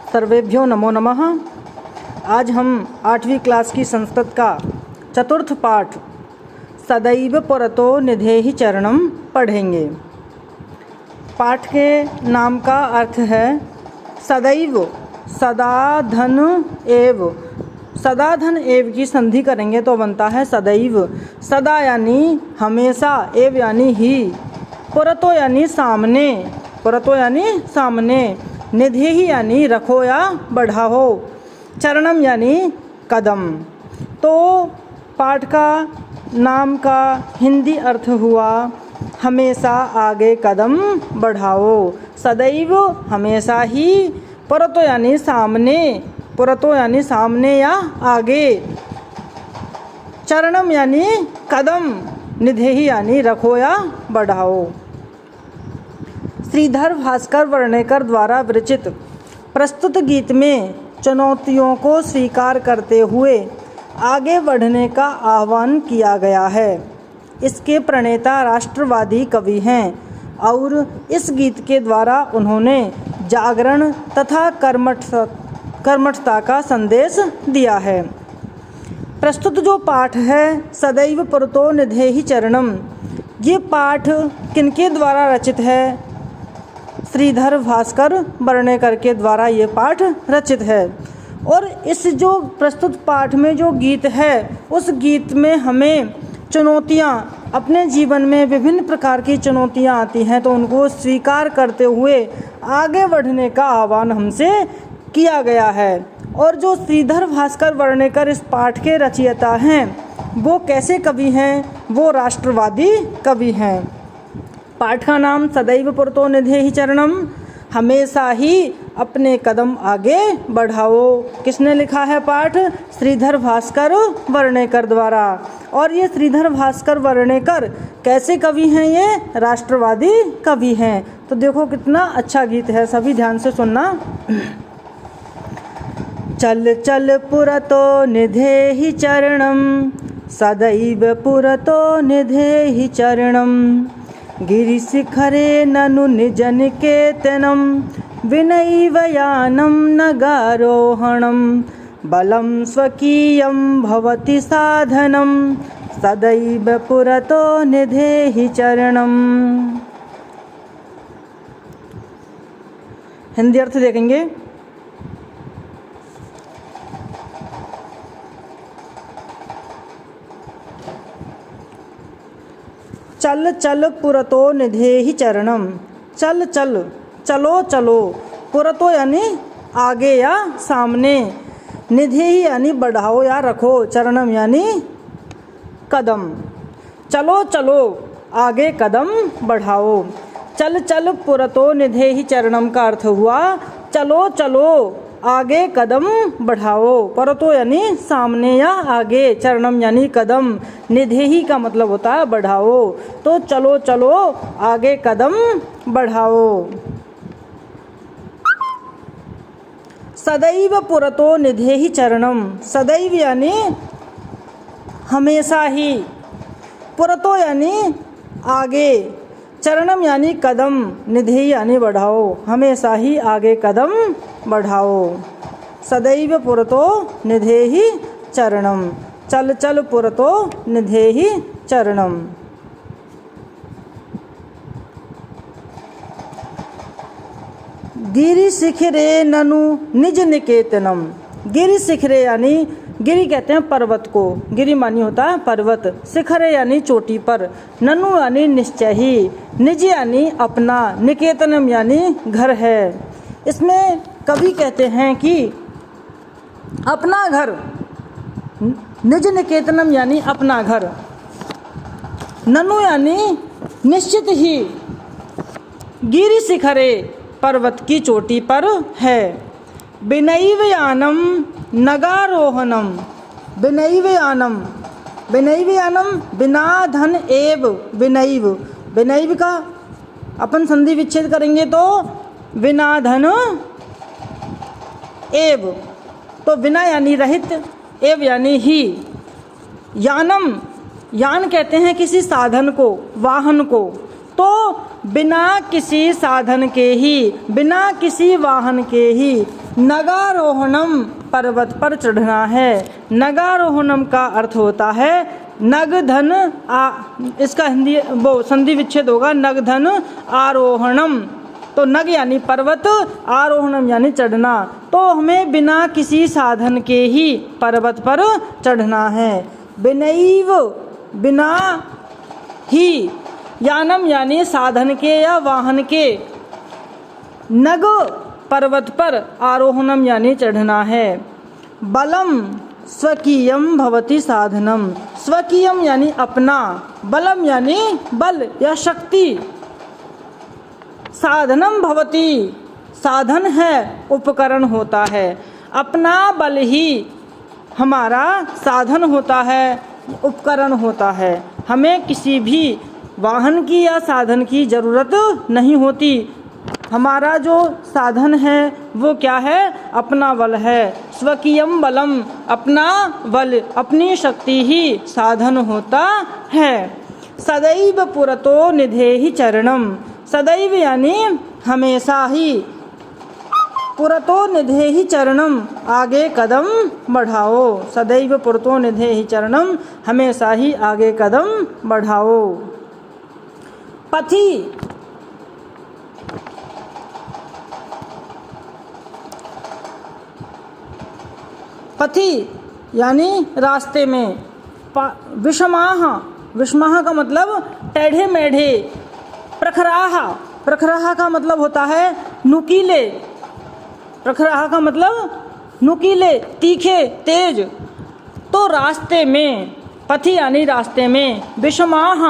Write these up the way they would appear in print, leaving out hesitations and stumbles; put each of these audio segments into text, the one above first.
सर्वेभ्यो नमो नमः। आज हम 8वीं क्लास की संस्कृत का चतुर्थ पाठ सदैव पुरतो निधेहि चरणम पढ़ेंगे। पाठ के नाम का अर्थ है सदैव, सदा धन एव। सदा धन एव की संधि करेंगे तो बनता है सदैव। सदा यानी हमेशा, एव यानी ही, पुरतो यानी सामने, पुरतो यानी सामने, निधेहि यानी रखो या बढ़ाओ, चरणम यानी कदम। तो पाठ का नाम का हिंदी अर्थ हुआ हमेशा आगे कदम बढ़ाओ। सदैव हमेशा ही, पुरतो यानी सामने, पुरतो यानी सामने या आगे, चरणम यानी कदम, निधेहि यानी रखो या बढ़ाओ। श्रीधर भास्कर वर्णेकर द्वारा विरचित प्रस्तुत गीत में चुनौतियों को स्वीकार करते हुए आगे बढ़ने का आह्वान किया गया है। इसके प्रणेता राष्ट्रवादी कवि हैं और इस गीत के द्वारा उन्होंने जागरण तथा कर्मठता का संदेश दिया है। प्रस्तुत जो पाठ है सदैव पुरतो निधेहि चरणम, ये पाठ किनके द्वारा रचित है? श्रीधर भास्कर वर्णेकर के द्वारा ये पाठ रचित है। और इस जो प्रस्तुत पाठ में जो गीत है, उस गीत में हमें चुनौतियाँ, अपने जीवन में विभिन्न प्रकार की चुनौतियाँ आती हैं तो उनको स्वीकार करते हुए आगे बढ़ने का आह्वान हमसे किया गया है। और जो श्रीधर भास्कर वर्णेकर इस पाठ के रचयिता हैं वो कैसे कवि हैं? वो राष्ट्रवादी कवि हैं। पाठ का नाम सदैव पुरतो निधेहि चरणम, हमेशा ही अपने कदम आगे बढ़ाओ। किसने लिखा है पाठ? श्रीधर भास्कर वर्णेकर द्वारा। और ये श्रीधर भास्कर वर्णेकर कैसे कवि हैं? ये राष्ट्रवादी कवि हैं। तो देखो कितना अच्छा गीत है, सभी ध्यान से सुनना। चल चल पुरतो निधेहि चरणम, सदैव पुरतो निधेहि चरणम, गिरिशिखरे ननु निजनिकेतनं, विनैव यानं नगारोहणं, बलं स्वकीयं भवति साधनं, सदैव पुरतो निधेहि चरणम। हिंदी अर्थ देखेंगे। चल चल पुरतो निधेहि चरणम, चल चल, चलो चलो, पुरतो यानी आगे या सामने, निधेहि यानी बढ़ाओ या रखो, चरणम यानी कदम। चलो चलो, आगे कदम बढ़ाओ। चल चल पुरतो निधेहि चरणम का अर्थ हुआ चलो चलो, आगे कदम बढ़ाओ। पुरतो यानी सामने या आगे, चरणम यानी कदम, निधेहि का मतलब होता है बढ़ाओ। तो चलो चलो, आगे कदम बढ़ाओ। सदैव पुरतो निधेहि चरणम, सदैव यानी हमेशा ही, पुरतो यानी आगे, चरणम यानी कदम, निधेहि यानी बढ़ाओ, हमेशा ही आगे कदम बढ़ाओ। सदैव पुरतो निधेहि चरणम, चल चल पुरतो निधेहि चरणम। गिरि शिखरे ननु निज निकेतनम, गिरि शिखरे यानी, गिरि कहते हैं पर्वत को, गिरि मानी होता है पर्वत, शिखरे यानी चोटी पर, ननु यानी निश्चय ही, निज यानी अपना, निकेतनम यानी घर है। इसमें कवि कहते हैं कि अपना घर, निज निकेतनम यानी अपना घर, ननु यानी निश्चित ही, गिरि शिखरे पर्वत की चोटी पर है, विनैव यानम नगारोहणम, विनैव यानम, विनैव यानम बिना धन एव, विनैव, विनैव का अपन संधि विच्छेद करेंगे तो बिना धन एव, तो बिना यानी रहित, एव यानी ही, यानम, यान कहते हैं किसी साधन को, वाहन को, तो बिना किसी साधन के ही, बिना किसी वाहन के ही, नगारोहणम पर्वत पर चढ़ना है। नगारोहणम का अर्थ होता है नग धन इसका हिंदी वो संधि विच्छेद होगा नग धन आरोहणम। तो नग यानी पर्वत, आरोहणम यानी चढ़ना। तो हमें बिना किसी साधन के ही पर्वत पर चढ़ना है। बिनैव बिना ही, यानम यानी साधन के या वाहन के, नग पर्वत पर, आरोहणम यानी चढ़ना है। बलम स्वकीयम भवति साधनम, स्वकीयम यानी अपना, बलम यानी बल या शक्ति, साधनम भवति साधन है, उपकरण होता है। अपना बल ही हमारा साधन होता है, उपकरण होता है। हमें किसी भी वाहन की या साधन की ज़रूरत नहीं होती। हमारा जो साधन है वो क्या है? अपना बल है। स्वकीयम बलम, अपना बल, अपनी शक्ति ही साधन होता है। सदैव पुरतो निधेहि चरणम, सदैव यानी हमेशा ही, पुरतो निधेहि चरणम आगे कदम बढ़ाओ। सदैव पुरतो निधेहि चरणम, हमेशा ही आगे कदम बढ़ाओ। पथि पथि यानी रास्ते में। विषमाह, विषमाह का मतलब टेढ़े मेढ़े। प्रखराह, प्रखराह का मतलब होता है नुकीले। प्रखराह का मतलब नुकीले, तीखे, तेज। तो रास्ते में, पथि यानी रास्ते में, विषमाह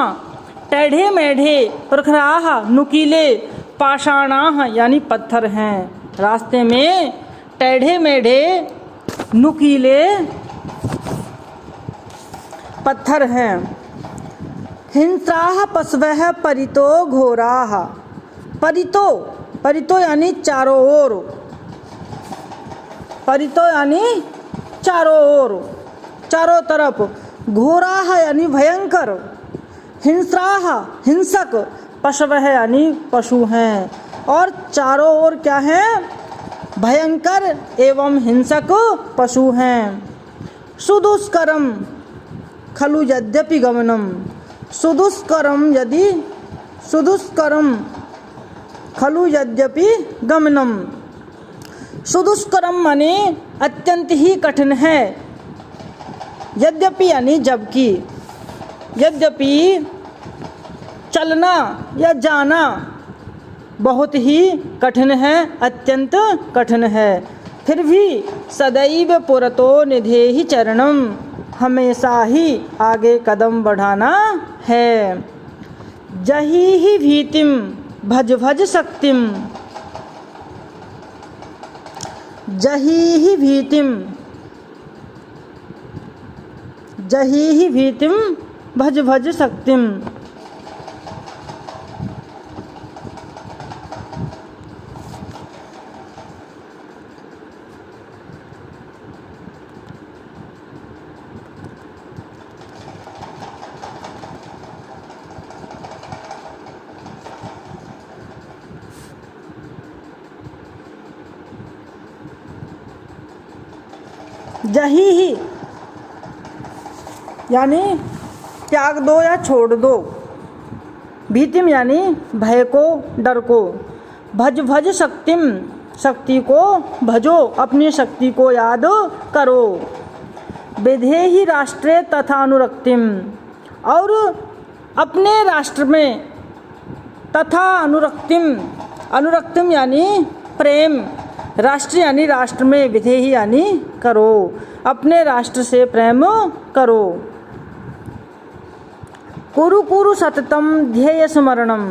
टेढ़े मेढ़े, प्रखराह नुकीले, पाषाणाह यानी पत्थर हैं। रास्ते में टेढ़े मेढ़े नुकीले पत्थर हैं। हिंसाह पशवः परितो घोराः, परितो, परितो यानी चारों ओर, परितो यानी चारों ओर, चारों तरफ। घोराः यानी भयंकर। हिंसाह हिंसक, पशवः यानी पशु हैं। और चारों ओर क्या हैं? भयंकर एवं हिंसक पशु हैं। सुदुष्करम खलु यद्यपि गमनम, सुदुष्करम यदि, सुदुष्करम खलु यद्यपि गमनम। सुदुष्करम माने अत्यंत ही कठिन है। यद्यपि यानी जबकि, यद्यपि चलना या जाना बहुत ही कठिन है, अत्यंत कठिन है। फिर भी सदैव पुरतो निधेहि चरणम, हमेशा ही आगे कदम बढ़ाना है। जही ही भीतिम भज भज शक्तिम, जही ही भीतिम, जही ही भीतिम भज भज शक्तिम। जही ही यानी त्याग दो या छोड़ दो। भीतिम यानी भय को, डर को। भज भज शक्तिम, शक्ति को भजो, अपनी शक्ति को याद करो। विधेहि राष्ट्रे तथा अनुरक्तिम, और अपने राष्ट्र में, तथा अनुरक्तिम, अनुरक्तिम यानी प्रेम, राष्ट्र यानी राष्ट्र में, विधेहि यानी करो, अपने राष्ट्र से प्रेम करो। कुरु कुरु सततम ध्येय स्मरणम,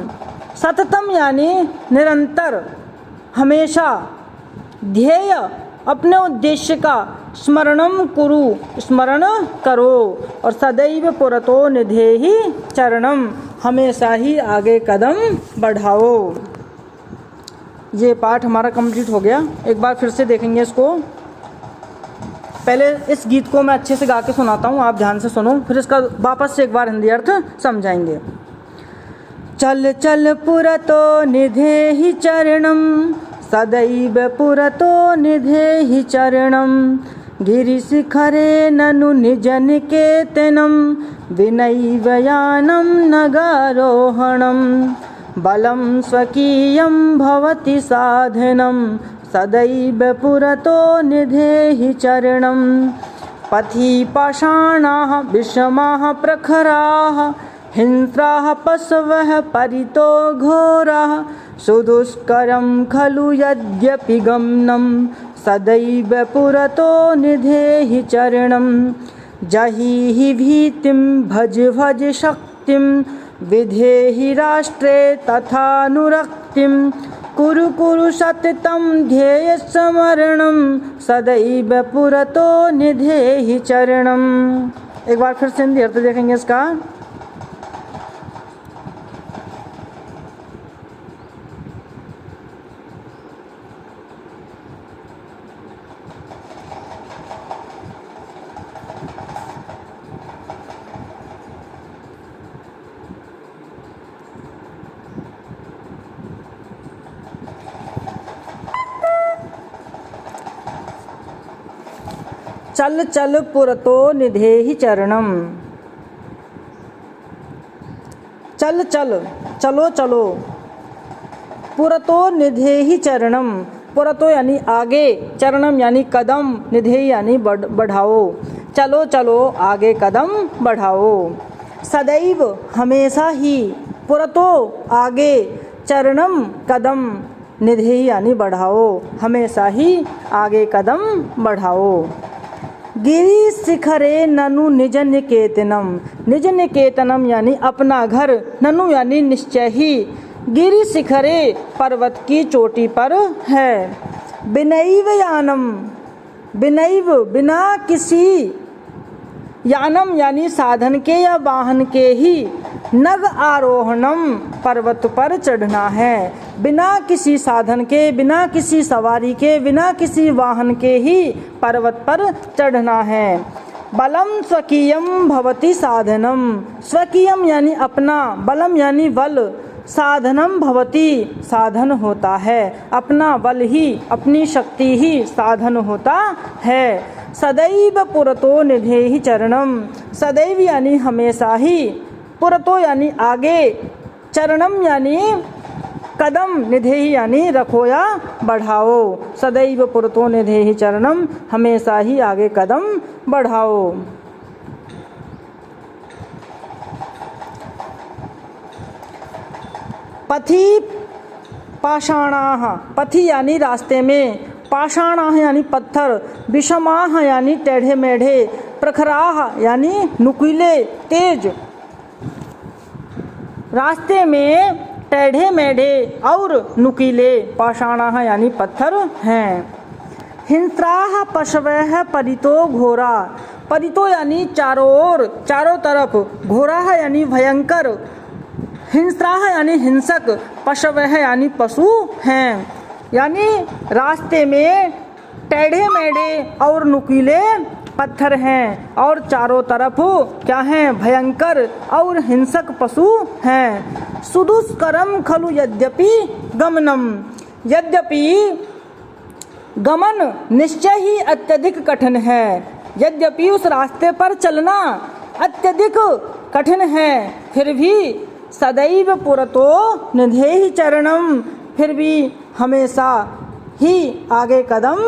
सततम यानी निरंतर, हमेशा। ध्येय अपने उद्देश्य का, स्मरणम कुरु स्मरण करो। और सदैव पुरतो निधेहि चरणम, हमेशा ही आगे कदम बढ़ाओ। ये पाठ हमारा कंप्लीट हो गया। एक बार फिर से देखेंगे इसको। पहले इस गीत को मैं अच्छे से गा के सुनाता हूँ, आप ध्यान से सुनो, फिर इसका वापस से एक बार हिंदी अर्थ समझाएंगे। चल चल पुरतो निधेहि चरणम, सदैव पुरतो निधेहि चरणं गिरिशिखरे ननु निजनिकेतनं विनैव यानं नगारोहणं बलं स्वकीयं भवति साधनं सदैव पुरतो निधेहि चरणं पथि पाषाणाः विषमाः प्रखराः हिंस्राः पशवः परितो घोराः सुदुष्करं खलु यद्यपि गमनं सदैव पुरतो निधेहि चरणं जहिहि भीतिं भज भज शक्तिं विधेहि राष्ट्रे तथानुरक्तिं कुरु कुरु सततं ध्येय स्मरणं सदैव पुरतो निधेहि चरणं। एक बार फिर से हिंदी अर्थ देखेंगे इसका। चल चल पुरतो निधेहि चरणम। चल चल चलो चलो, पुरतो निधेहि चरणम, पुरतो यानी आगे, चरणम यानी कदम, निधेहि यानी बढ़ाओ, चलो चलो आगे कदम बढ़ाओ। सदैव हमेशा ही, पुरतो आगे, चरणम कदम, निधेहि यानी बढ़ाओ, हमेशा ही आगे कदम बढ़ाओ। गिरि शिखरे ननु निज निकेतनम, निज निकेतनम यानी अपना घर, ननु यानी निश्चय ही, गिरि शिखरे पर्वत की चोटी पर है। बिनैव यानम, बिनैव बिना किसी, यानम यानी साधन के या वाहन के ही, नग आरोहणम पर्वत पर चढ़ना है, बिना किसी साधन के, बिना किसी सवारी के, बिना किसी वाहन के ही पर्वत पर चढ़ना है। बलम स्वकीयम भवति साधनम, स्वकीयम यानी अपना, बलम यानी बल, साधनम भवति साधन होता है, अपना बल ही, अपनी शक्ति ही साधन होता है। सदैव पुरतो निधेहि चरणम, सदैव यानी हमेशा ही, पुरतो यानी आगे, चरणम यानी कदम, निधेहि यानी रखो या बढ़ाओ। सदैव पुरतो निधेहि चरणम, हमेशा ही आगे कदम बढ़ाओ। पथि पाषाणाः, पथि यानी रास्ते में, पाषाणाः यानी पत्थर, विषमाः यानी टेढ़े मेढ़े, प्रखराः यानी नुकीले तेज, रास्ते में टेढ़े मेढ़े और नुकीले, पाषाणाः यानी पत्थर हैं। हिंस्राः पशवः परितो घोरा, परितो यानी चारों ओर, चारों तरफ, घोराः यानी भयंकर, हिंस्राः यानी हिंसक, पशवः यानी पशु हैं। यानी रास्ते में टेढ़े मेढ़े और नुकीले पत्थर हैं और चारों तरफ क्या हैं, भयंकर और हिंसक पशु हैं। सुदुष्करम खलु यद्यपि गमनम, यद्यपि गमन निश्चय ही अत्यधिक कठिन है, यद्यपि उस रास्ते पर चलना अत्यधिक कठिन है, फिर भी सदैव पुरतो निधेहि चरणम, फिर भी हमेशा ही आगे कदम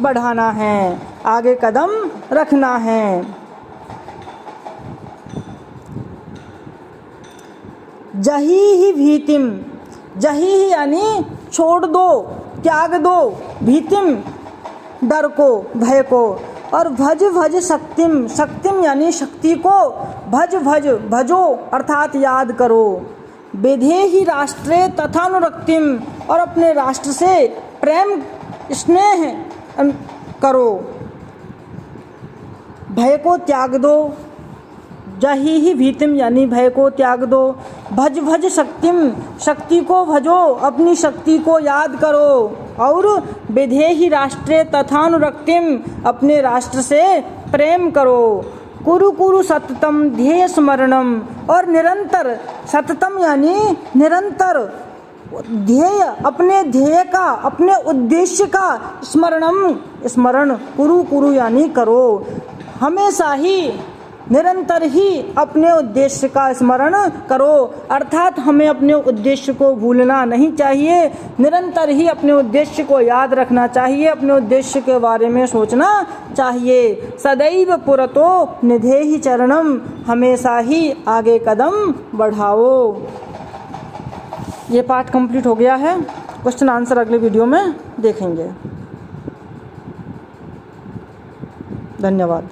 बढ़ाना है, आगे कदम रखना है। जही ही भीतिम, जही ही यानी छोड़ दो, त्याग दो, भीतिम डर को, भय को, और भज भज शक्तिम, शक्तिम यानी शक्ति को, भज भज भजो अर्थात याद करो। विधेहि राष्ट्रे तथानुरक्तिम, और अपने राष्ट्र से प्रेम स्नेह करो, भय को त्याग दो, जही ही भीतिम यानी भय को त्याग दो। भज भज शक्तिम, शक्ति को भजो, अपनी शक्ति को याद करो। और विधेहि राष्ट्रे तथानुरक्तिम, अपने राष्ट्र से प्रेम करो। कुरु कुरु सततम ध्येय स्मरणम, और निरंतर, सततम यानी निरंतर, अपने ध्येय का, अपने उद्देश्य का स्मरण कुरु यानी करो। हमेशा ही, निरंतर ही अपने उद्देश्य का स्मरण करो, अर्थात हमें अपने उद्देश्य को भूलना नहीं चाहिए, निरंतर ही अपने उद्देश्य को याद रखना चाहिए, अपने उद्देश्य के बारे में सोचना चाहिए। सदैव पुरतो निधेहि चरणम, हमेशा ही आगे कदम बढ़ाओ। ये पाठ कंप्लीट हो गया है। क्वेश्चन आंसर अगले वीडियो में देखेंगे। धन्यवाद।